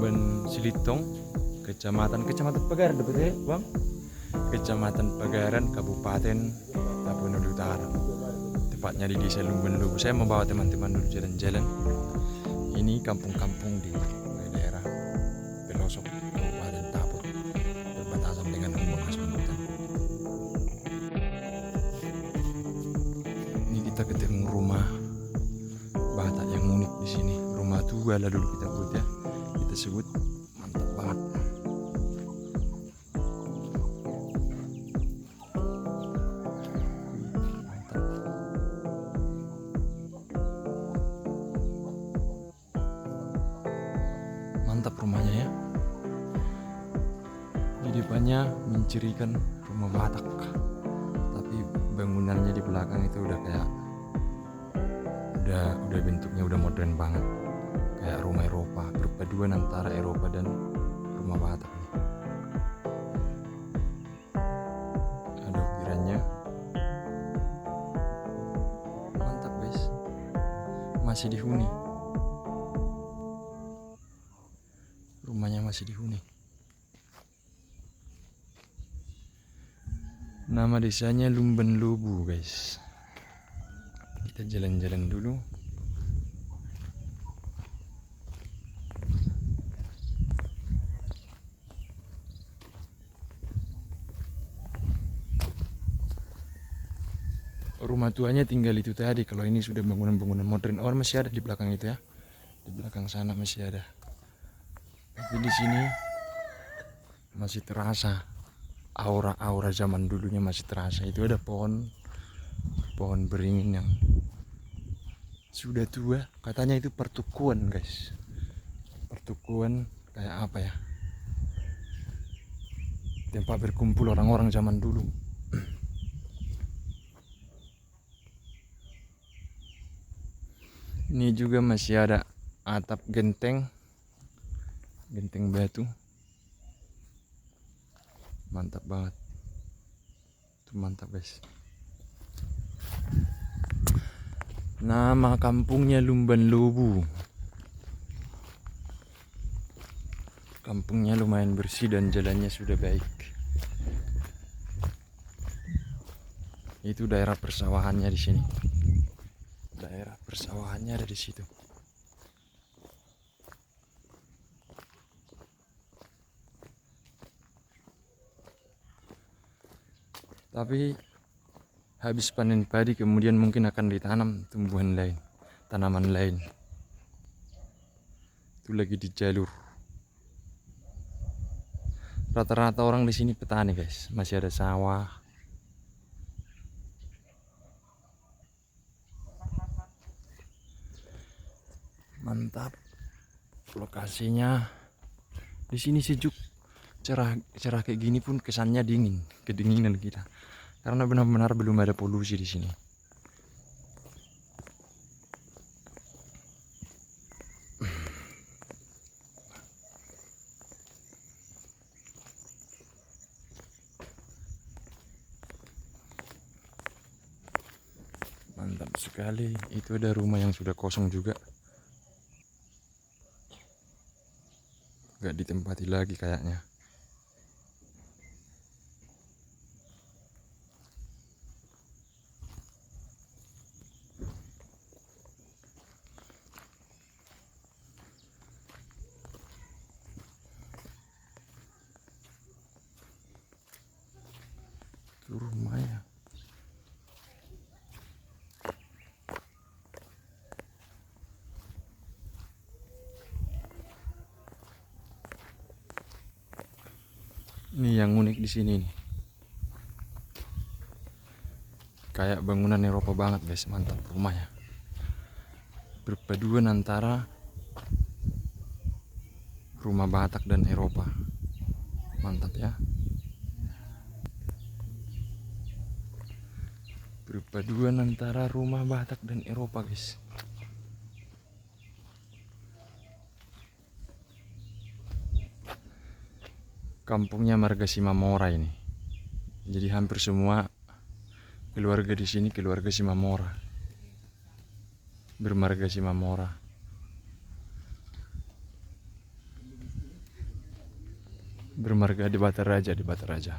Lumban Silitong, Kecamatan Pagaran, dapat ya, Bang? Kecamatan Pagaran, Kabupaten Tapanuli Utara. Tepatnya di Desa Lumban Lubu. Saya membawa teman-teman dulu jalan-jalan. Ini kampung-kampung di daerah pelosok Kabupaten Taput, berbatasan dengan Lumbung Hasundutan. Ini kita ketemu rumah Batak yang unik di sini. Rumah tua lah dulu kita buat ya. Kita sebut mantap banget. Mantap rumahnya ya. Di depannya mencirikan rumah Batak, tapi bangunannya di belakang itu udah kayak udah bentuknya udah modern banget, kayak rumah Eropa, perpaduan antara Eropa dan rumah Batak nih. Ada ukirannya, mantap guys, masih dihuni. Rumahnya masih dihuni. Nama desanya Lumban Lubu guys. Kita jalan-jalan dulu. Rumah tuanya tinggal itu tadi. Kalau ini sudah bangunan-bangunan modern. Oh, masih ada di belakang itu ya. Di belakang sana masih ada. Tapi di sini masih terasa aura-aura zaman dulunya, masih terasa. Itu ada pohon beringin yang sudah tua. Katanya itu pertukuan guys. Pertukuan kayak apa ya? Tempat berkumpul orang-orang zaman dulu. Ini juga masih ada atap genteng batu. Mantap banget. Itu mantap guys. Nama kampungnya Lumban Lubu. Kampungnya lumayan bersih dan jalannya sudah baik. Itu daerah persawahannya di sini. Daerah persawahannya ada di situ. Tapi habis panen padi kemudian mungkin akan ditanam tumbuhan lain, tanaman lain. Itu lagi di jalur. Rata-rata orang di sini petani guys, masih ada sawah. Mantap. Lokasinya di sini sejuk, cerah kayak gini pun kesannya dingin, kedinginan kita. Karena benar-benar belum ada polusi di sini. Mantap sekali. Itu ada rumah yang sudah kosong juga, gak ditempati lagi kayaknya. Itu rumahnya. Ini yang unik di sini nih. Kayak bangunan Eropa banget guys, mantap rumahnya. Perpaduan antara rumah Batak dan Eropa. Mantap ya. Perpaduan antara rumah Batak dan Eropa guys. Kampungnya Marga Simamora ini. Jadi hampir semua keluarga di sini keluarga Simamora. Bermarga Simamora. bermarga di Bata Raja, di Bata Raja.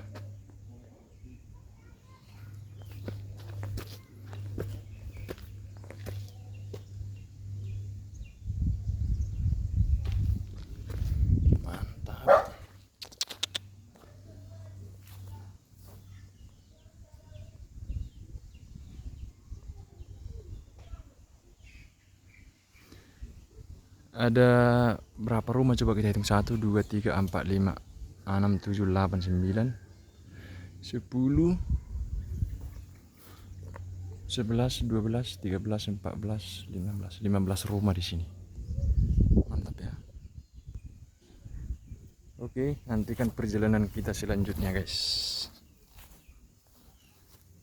Mantap. Ada berapa rumah coba kita hitung? 1, 2, 3, 4, 5, 6, 7, 8, 9, 10, 11, 12, 13, 14, 15 rumah di sini. Mantap ya. Oke, nantikan perjalanan kita selanjutnya, guys.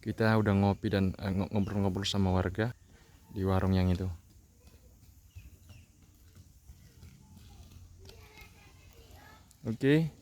Kita udah ngopi dan ngobrol-ngobrol sama warga di warung yang itu. Oke,